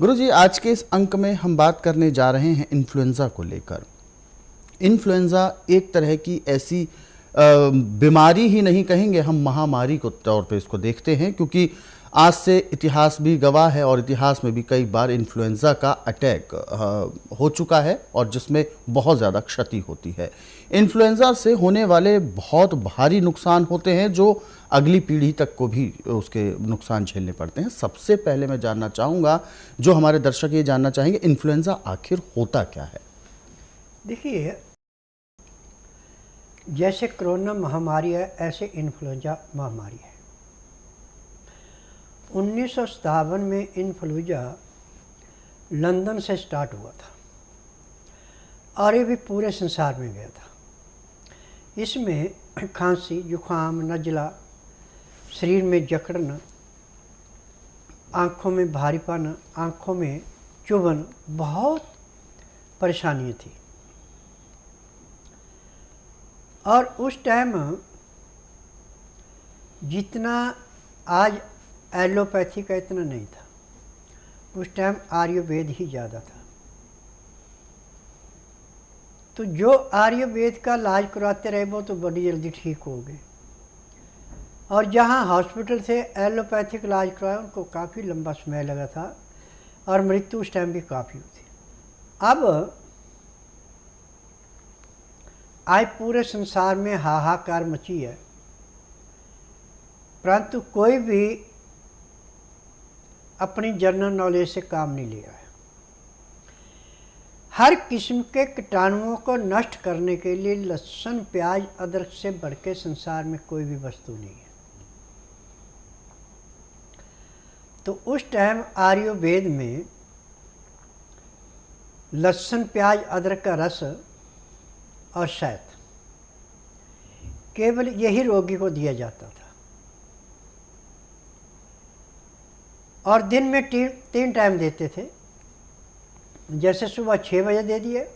गुरुजी, आज के इस अंक में हम बात करने जा रहे हैं इन्फ्लुएंजा को लेकर। इन्फ्लुएंजा एक तरह की ऐसी बीमारी ही नहीं कहेंगे, हम महामारी को तौर पे इसको देखते हैं, क्योंकि आज से इतिहास भी गवाह है और इतिहास में भी कई बार इन्फ्लुएंजा का अटैक हो चुका है और जिसमें बहुत ज़्यादा क्षति होती है। इन्फ्लुएंजा से होने वाले बहुत भारी नुकसान होते हैं जो अगली पीढ़ी तक को भी उसके नुकसान झेलने पड़ते हैं। सबसे पहले मैं जानना चाहूँगा, जो हमारे दर्शक ये जानना चाहेंगे, इन्फ्लुएंजा आखिर होता क्या है? देखिए, जैसे कोरोना महामारी है ऐसे इन्फ्लुएंजा महामारी है। 1957 में इन्फ्लुएंजा लंदन से स्टार्ट हुआ था और ये भी पूरे संसार में गया था। इसमें खांसी, जुखाम, नज़ला, शरीर में जकड़न, आँखों में भारीपन, आँखों में चुभन, बहुत परेशानियाँ थी। और उस टाइम जितना आज एलोपैथी का इतना नहीं था, उस टाइम आयुर्वेद ही ज़्यादा था। तो जो आयुर्वेद का इलाज कराते रहे वो तो बड़ी जल्दी ठीक हो गए, और जहाँ हॉस्पिटल से एलोपैथिक इलाज कराया उनको काफ़ी लंबा समय लगा था और मृत्यु उस टाइम भी काफ़ी हुई थी। अब आज पूरे संसार में हाहाकार मची है, परंतु कोई भी अपनी जनरल नॉलेज से काम नहीं लिया है। हर किस्म के कीटाणुओं को नष्ट करने के लिए लहसुन, प्याज, अदरक से बढ़ के संसार में कोई भी वस्तु नहीं है। तो उस टाइम आयुर्वेद में लहसुन, प्याज, अदरक का रस और शहद केवल यही रोगी को दिया जाता था, और दिन में 3 टाइम देते थे। जैसे सुबह 6 बजे दे दिए,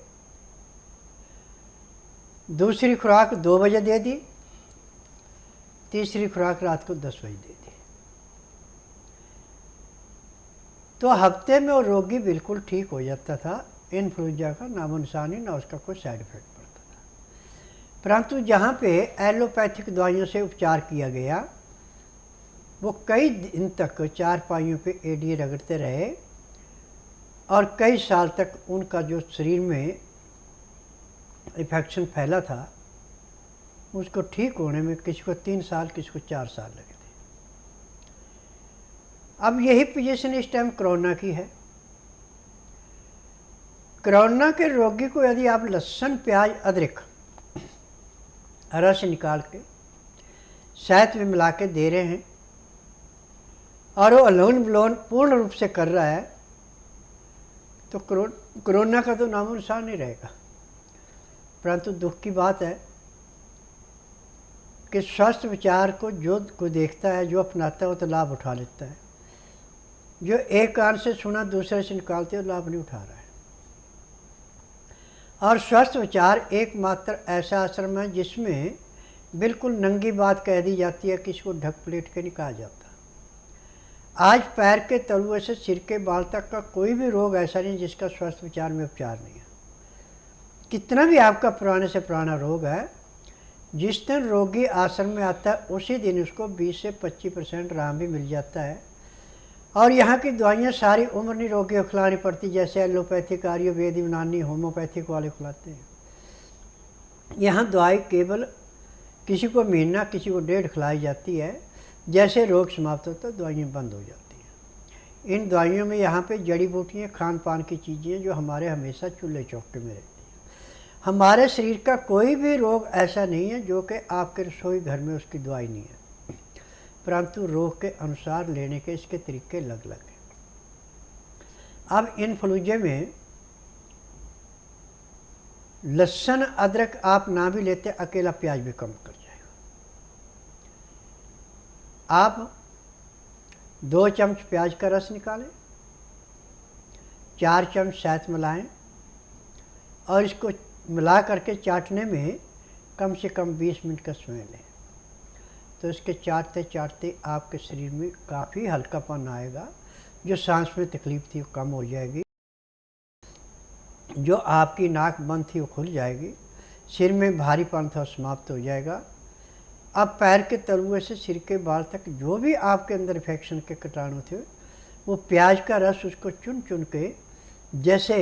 दूसरी खुराक 2 बजे दे दी, तीसरी खुराक रात को 10 बजे दे दी। तो हफ्ते में वो रोगी बिल्कुल ठीक हो जाता था। इन्फ्लुएंजा का नामो निशान ही ना उसका कोई साइड इफेक्ट पड़ता था। परंतु जहाँ पे एलोपैथिक दवाइयों से उपचार किया गया, वो कई दिन तक चारपाइयों पे एडी रगड़ते रहे और कई साल तक उनका जो शरीर में इन्फेक्शन फैला था उसको ठीक होने में किसी को 3 साल, किसी को 4 साल लगे थे। अब यही पोजीशन इस टाइम कोरोना की है। कोरोना के रोगी को यदि आप लहसुन, प्याज, अदरक रस निकाल के शहद में मिला के दे रहे हैं और वो अलोन विलोन पूर्ण रूप से कर रहा है, तो कोरोना का तो नामो निशान नहीं रहेगा। परंतु दुख की बात है कि स्वास्थ्य विचार को जो कोई देखता है, जो अपनाता है, वो तो लाभ उठा लेता है। जो एक कान से सुना दूसरे से निकालते हो, लाभ नहीं उठा रहा है। और स्वास्थ्य विचार एकमात्र ऐसा आश्रम है जिसमें बिल्कुल नंगी बात कह दी जाती है, किसी को ढक पलेट के नहीं कहा जाता। आज पैर के तलुए से सिर के बाल तक का कोई भी रोग ऐसा नहीं जिसका स्वास्थ्य विचार में उपचार नहीं है। कितना भी आपका पुराने से पुराना रोग है, जिस दिन रोगी आश्रम में आता है उसी दिन उसको 20 से 25% आराम भी मिल जाता है। और यहाँ की दवाइयाँ सारी उम्र नहीं रोगी को खिलानी पड़ती, जैसे एलोपैथिक, आयुर्वेद, यूनानी, होम्योपैथिक वाले खिलाते हैं। यहाँ दवाई केवल किसी को महीना, किसी को 1.5 खिलाई जाती है। जैसे रोग समाप्त होता है दवाइयाँ बंद हो जाती हैं। इन दवाइयों में यहाँ पे जड़ी बूटियाँ, खान पान की चीज़ें जो हमारे हमेशा चूल्हे चौके में रहती हैं। हमारे शरीर का कोई भी रोग ऐसा नहीं है जो कि आपके रसोई घर में उसकी दवाई नहीं है, परंतु रोग के अनुसार लेने के इसके तरीके अलग अलग हैं। अब इन्फ्लुएंजा में लहसुन, अदरक आप ना भी लेते, अकेला प्याज भी कम कर जाएगा। आप 2 चम्मच प्याज का रस निकालें, 4 चम्मच शहद मिलाएं और इसको मिला करके चाटने में कम से कम 20 मिनट का समय लें। तो इसके चाटते चाटते आपके शरीर में काफ़ी हल्कापन आएगा, जो सांस में तकलीफ थी वो कम हो जाएगी, जो आपकी नाक बंद थी वो खुल जाएगी, सिर में भारीपन था समाप्त हो जाएगा। अब पैर के तलुए से सिर के बाल तक जो भी आपके अंदर इन्फेक्शन के कीटाणु थे, वो प्याज का रस उसको चुन चुन के, जैसे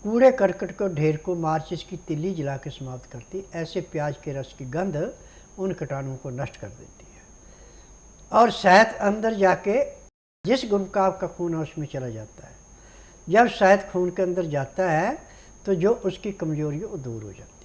कूड़े करकट को ढेर को माचिस की तिल्ली जला के समाप्त करती, ऐसे प्याज के रस की गंध उन कीटाणुओं को नष्ट कर देती है। और शहद अंदर जाके जिस गुण का आपका खून है उसमें चला जाता है। जब शहद खून के अंदर जाता है तो जो उसकी कमजोरी है वो दूर हो जाती है।